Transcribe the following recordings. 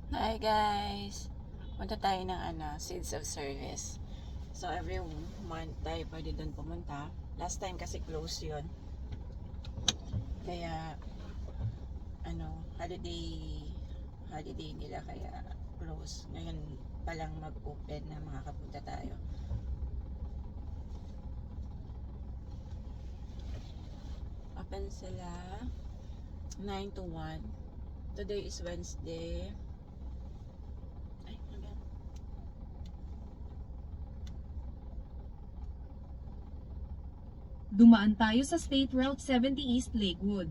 Hi guys! Punta tayo ng Seeds of Service. So every month tayo pwede doon pumunta. Last time kasi close yun. Kaya holiday nila kaya close. Ngayon palang mag-open na makakapunta tayo. Open sila 9 to 1. Today is Wednesday. Dumaan tayo sa State Route 70 East Lakewood.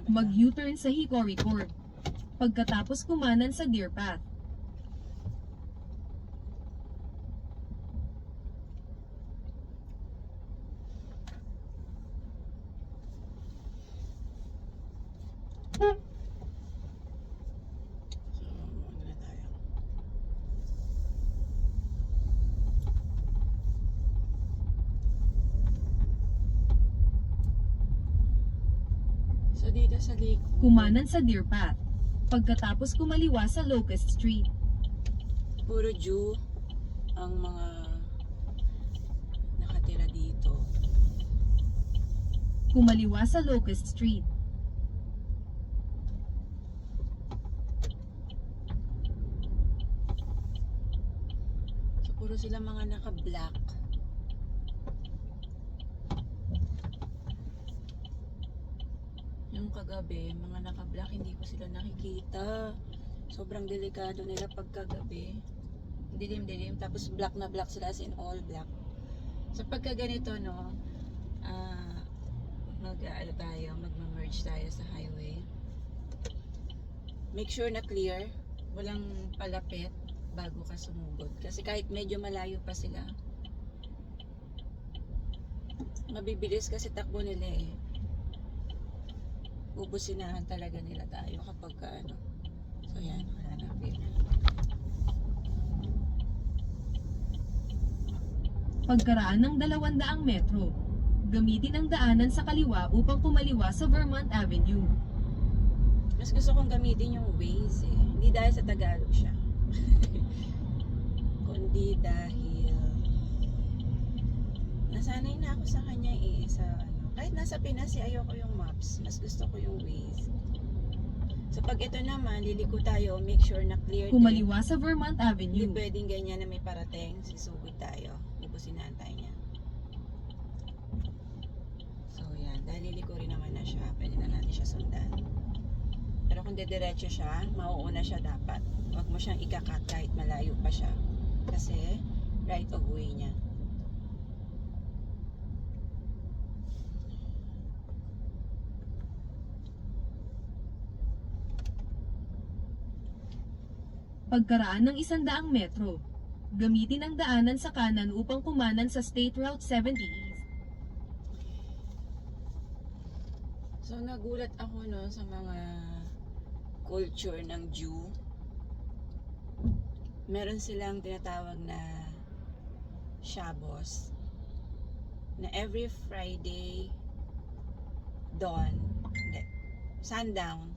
Mag-U-turn sa Hickory Court. Pagkatapos kumanan sa Deer Path. So dito sa Lakewood, Kumanan sa Deer Path. Pagkatapos kumaliwa sa Locust Street. puro Jew ang mga nakatira dito. Kumaliwa sa Locust Street. So puro sila mga naka-black. Yung kagabi, mga naka-black, hindi ko sila nakikita. Sobrang delikado nila pagkagabi. Dilim-dilim, tapos black na black sila, as in all black. So pagka ganito, no, mag-merge tayo sa highway. Make sure na clear, walang palapit bago ka sumugod. Kasi kahit medyo malayo pa sila, mabibilis kasi takbo nila eh. Bubusinahan talaga nila tayo kapag So yan, hanapin. Pagkaraan ng 200 metro. Gamitin ang daanan sa kaliwa upang kumaliwa sa Vermont Avenue. Mas gusto kong gamitin yung Waze eh. Hindi dahil sa Tagalog siya. Kundi dahil nasanay na ako sa kanya eh. Kahit nasa Pinas eh, ayoko yung maps. Mas gusto ko yung Waze. So pag ito naman, liliko tayo, make sure na clear din. Kumaliwa sa Vermont Hindi Avenue. pwedeng ganyan na may parating. Sisugod tayo. Bubusinahan tayo niya. So yan, dahil liliko rin naman na siya, pwede na natin siya sundan. Pero kung dediretso siya, mauuna siya dapat. Huwag mo siyang ikakat kahit malayo pa siya. Kasi right of way niya. Pagkaraan ng 100 metro. Gamitin ang daanan sa kanan upang kumanan sa State Route 70 East. So nagulat ako no sa mga culture ng Jew. Meron silang tinatawag na Shabbos na every Friday sundown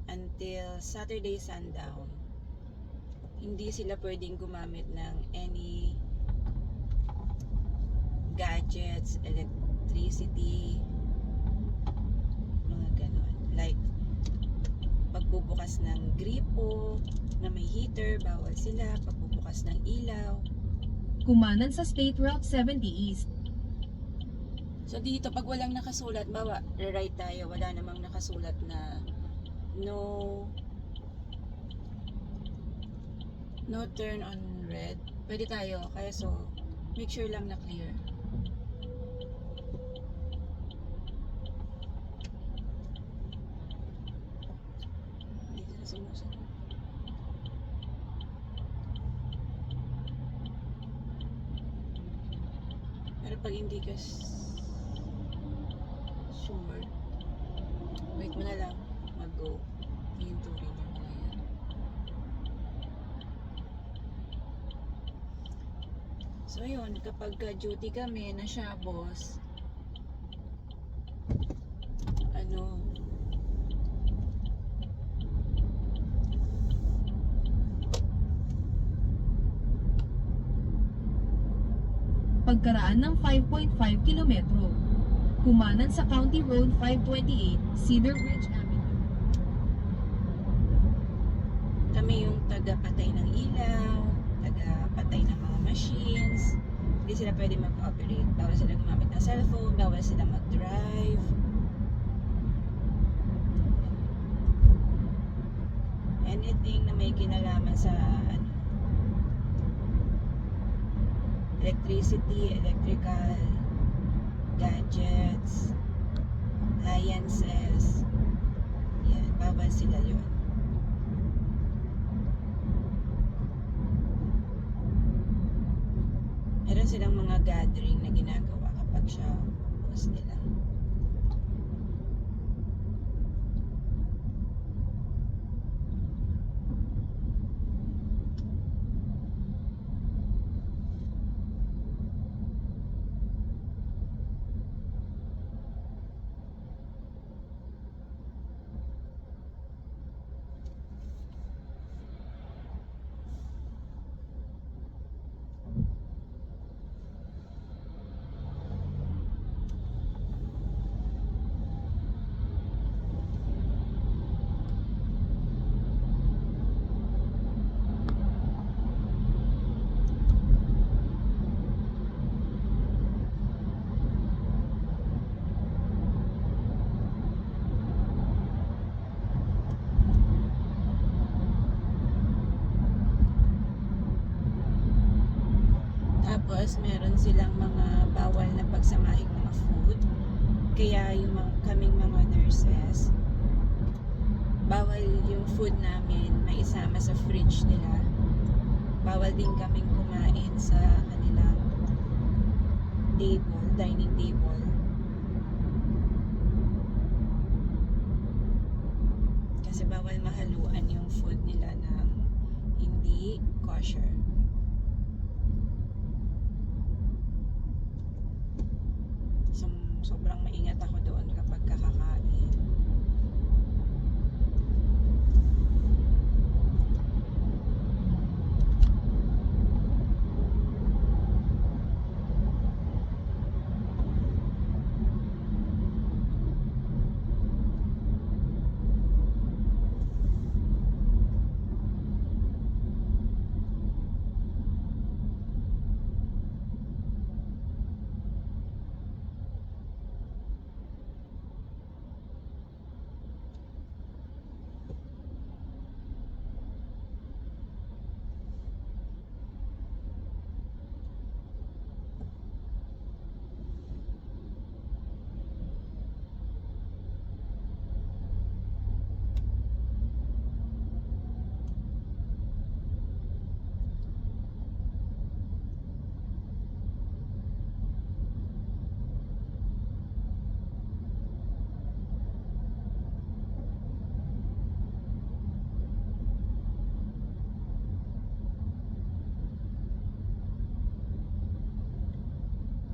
until Saturday sundown, hindi sila pwedeng gumamit ng any gadgets, electricity, mga ganon. Like pagbubukas ng gripo na may heater, bawal sila. Pagbubukas ng ilaw. Kumanan sa State Route 70 East. So dito, pag walang nakasulat, right tayo, wala namang nakasulat na no turn on red, pwede tayo. Kaya so, make sure lang na clear. Hindi sila sumusunod. Pero pag hindi ka sure, wait mo na lang, mag-go. Hihinturin yung mga yan. So yun, kapag duty kami na Shabbos, pagkaraan ng 5.5 kilometro. Kumanan sa County Road 528, Cedar Ridge Avenue. Kami yung taga-patay ng ilaw, taga-patay ng mga machines. Hindi sila pwede mag-operate. Bawal sila gumamit ng cellphone, bawal sila mag-drive. Anything na may kinalaman sa electricity, electrical, gadgets, appliances, yan, bawal sila yun. Meron silang mga gathering na ginagawa kapag siya boss nila. Tapos, meron silang mga bawal na pagsamahing mga food. Kaya yung kaming mga nurses, bawal yung food namin maisama sa fridge nila. Bawal din kaming kumain sa kanilang table, dining table. Kasi bawal mahaluan yung food nila ng hindi kosher. Sobrang maingat ako doon kapag kakakain.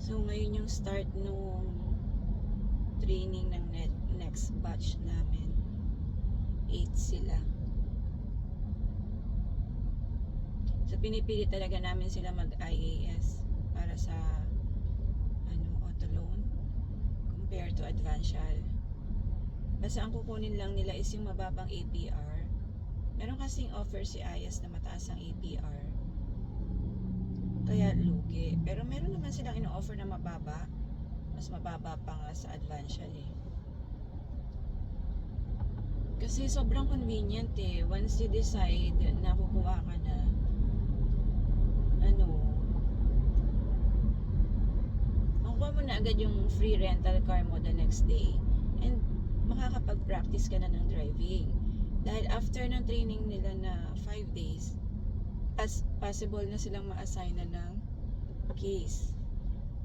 So ngayon yung start nung training ng next batch namin. 8 sila. So pinipili talaga namin sila mag-IAS para sa auto loan compared to Advantial. Basta ang kukunin lang nila is yung mababang APR. Meron kasing offer si IAS na mataas ang APR. Kaya lugi. Pero meron naman silang ino-offer na mababa. Mas mababa pa nga sa Advantial eh. Kasi sobrang convenient eh. Once you decide na kukuha ka na, makukuha mo na agad yung free rental car mo the next day. And makakapag-practice ka na ng driving. Dahil after ng training nila na 5 days, as possible na silang ma-assign na ng case.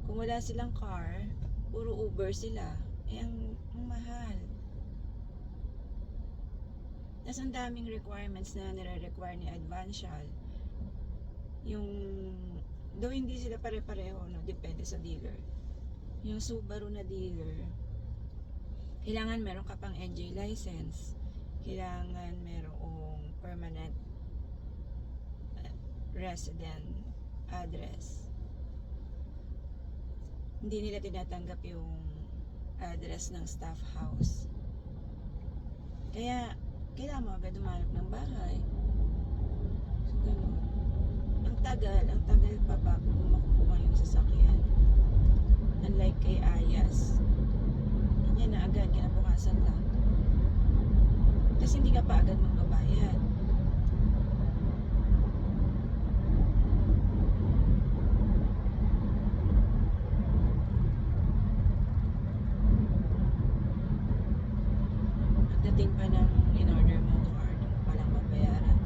Kung wala silang car, puro Uber sila. Ang mahal. Tapos ang daming requirements na nire-require ni Advantial. Though hindi sila pare-pareho, depende sa dealer. Yung Subaru na dealer, kailangan meron ka pang NJ license. Kailangan merong permanent resident address. hindi nila tinatanggap yung address ng staff house. Kaya, kailangan mo agad umanap ng bahay. So, ganun. Ang tagal pa bago mo makukuha yung sasakyan. Unlike kay Ayas. Yan na agad, kinabukasan lang. Kasi hindi ka pa agad magbabayad. Pagdating pa ng in-order mo car, doon mo palang mabayaran.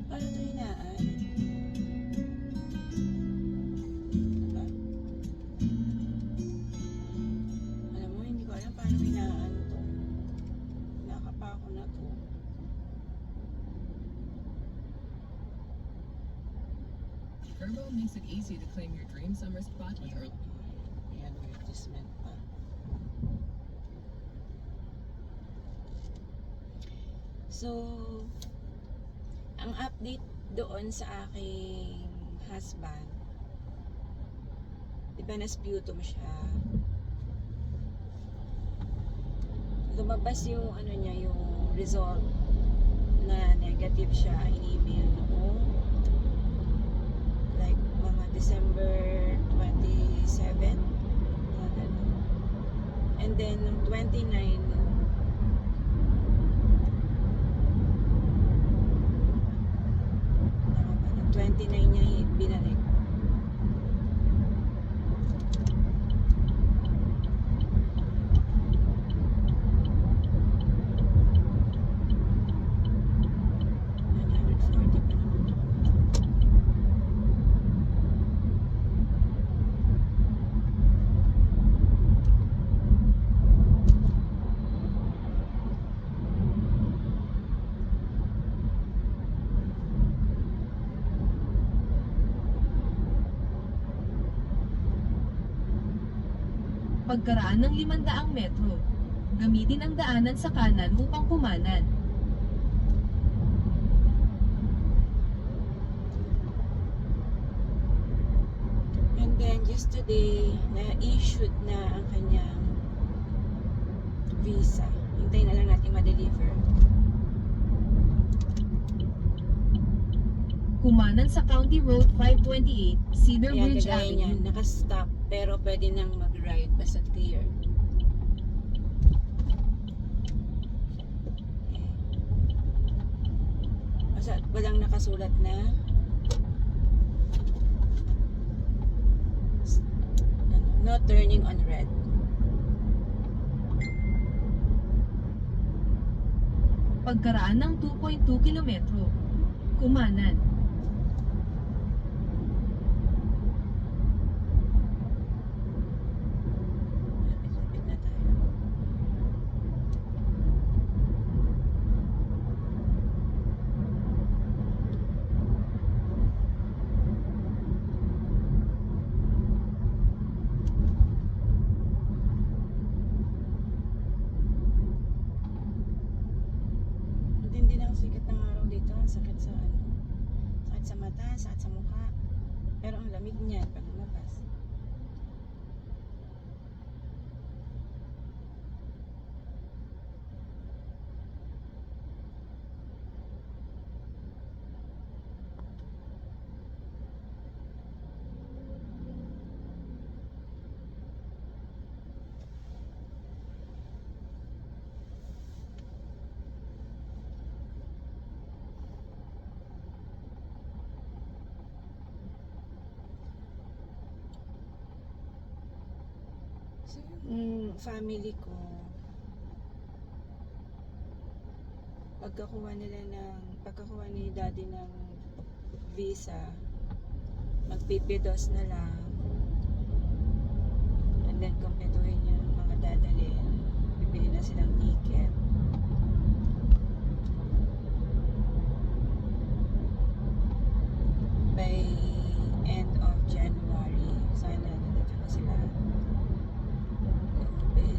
Paano ito hinaan? Diba? Alam mo, hindi ko alam paano hinaan to. Nakapako na to. Turbo makes it easy to claim your dream summer spot with early. May advertisement pa. So, ang update doon sa aking husband, di ba na-sputum siya? Lumabas yung ano niya, yung result na negative siya, in-email noong like mga December 27, mga ganun. And then, nung 29, tama ba? Nung 29 niya binalik. Pagkaraan ng 500 metro, gamitin ang daanan sa kanan upang kumanan. And then, just today, na-issued na ang kanyang visa. Hintayin na lang natin ma-deliver. Kumanan sa County Road 528, Cedar Ayan, Bridge kagaya niyan, Avenue. naka-stop, pero pwede nang mag-ride basta clear. Basta walang nakasulat na no turning on red. Pagkaraan ng 2.2 kilometro, kumanan. Lapit na tayo. Pero ang lamig niyan pag lumabas. So, family ko, pagkakuha ni daddy ng visa, magpipidos na lang, and then kumpletuhin yung mga dadalhin, bibili na silang ticket. By end of January, sana nandito na sila. Open.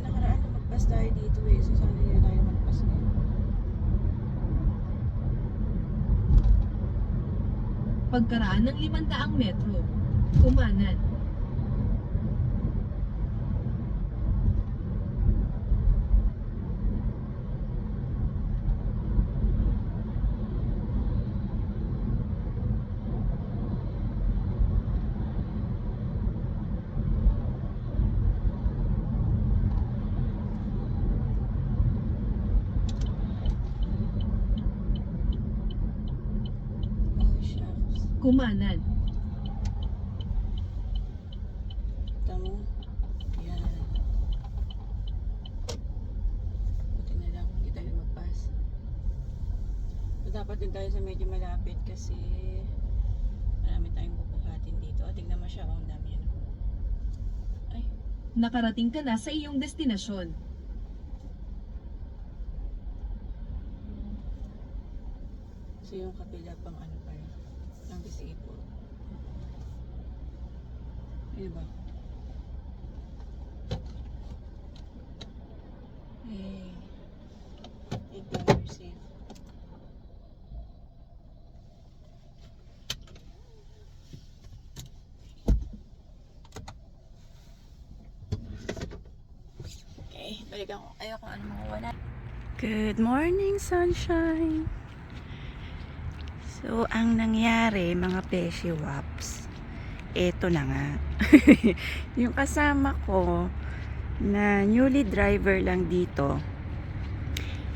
Nakaraan na magpas tayo dito so sana hindi na tayo magpas ngayon. Pagkaraan ng 500 metro, kumanan. Oh, shucks. Kumanan. Tamo. Yan. Buti na lang, hindi tayo magpas. So, dapat din tayo sa medyo malapit kasi marami tayong bubuhatin dito. O, tignan mo siya, ang dami yan. Ay, Nakarating ka na sa iyong destinasyon. so yung kapila pang ano pa rin. Ang bisipo. Ano ba? Hey. Take care, you're safe. Okay, balikan ko kayo kung ano makuha na. Good morning, sunshine! So, ang nangyari, mga Beshi Waps, eto na nga. Yung kasama ko, na newly driver lang dito,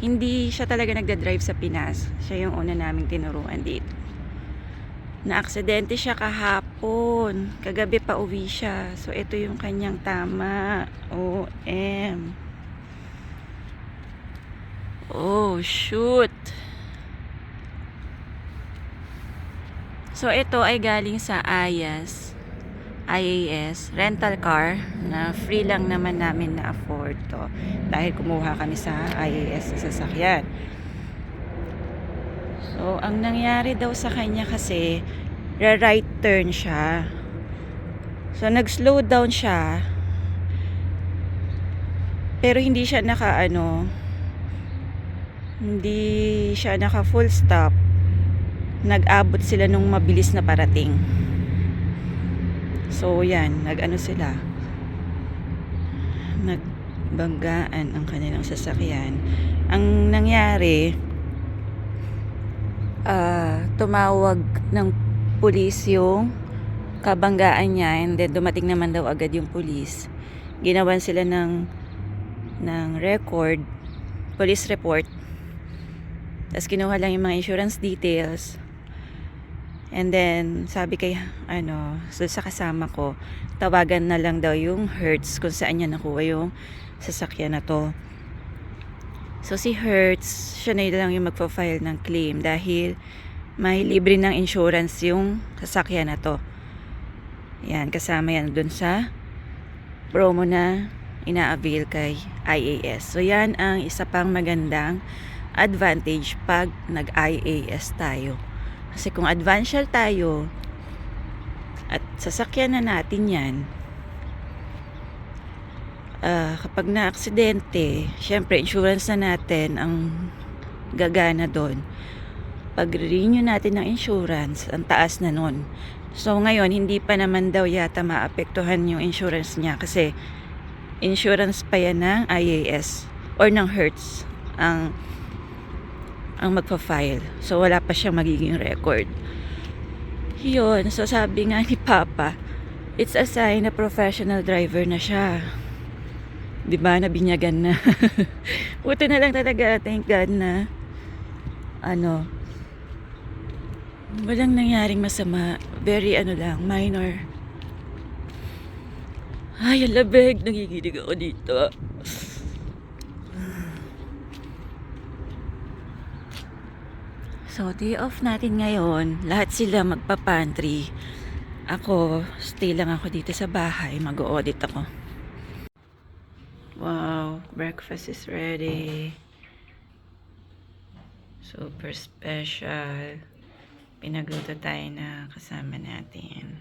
hindi siya talaga nagda-drive sa Pinas. Siya yung una naming tinuruan dito. Na-aksidente siya kahapon. Kagabi pa uwi siya. So, ito yung kanyang tama. OM. Oh, shoot. So, ito ay galing sa IAS rental car na free lang naman namin na afford to dahil kumuha kami sa IAS sa sasakyan. So, ang nangyari daw sa kanya kasi right turn siya. So, nag-slow down siya pero hindi siya hindi siya naka full stop. Nag-abot sila nung mabilis na parating. So yan, nag-ano sila, nagbanggaan ang kanilang sasakyan. Ang nangyari, tumawag ng pulis yung kabanggaan niya, and then dumating naman daw agad yung pulis. Ginawan sila ng record, police report, tapos kinuha lang yung mga insurance details, and then sabi kay so sa kasama ko, tawagan na lang daw yung Hertz kung saan niya nakuha yung sasakyan na to. So si Hertz, siya na lang yung magpa-file ng claim dahil may libre ng insurance yung sasakyan na to. Yan, kasama yan dun sa promo na ina-avail kay IAS. So yan ang isa pang magandang advantage pag nag-IAS tayo. Kasi kung advantial tayo at sasakyan na natin yan, kapag na-aksidente, syempre insurance na natin ang gagana doon. Pag renew natin ng insurance, ang taas na nun. So ngayon, hindi pa naman daw yata maapektuhan yung insurance niya kasi insurance pa yan ng IAS or ng Hertz ang magpa-file. So wala pa siyang magiging record. Yun, so sabi nga ni Papa, it's a sign na professional driver na siya. Diba, nabinyagan na. Buti na lang talaga, thank God na walang nangyaring masama. Very lang, minor. Ay, ang labig. Nagigilig ako dito. So, day off natin ngayon. Lahat sila magpa-pantry. Ako, stay lang ako dito sa bahay. Mag-audit ako. Wow, breakfast is ready. Super special. Pinagluto tayo na kasama natin.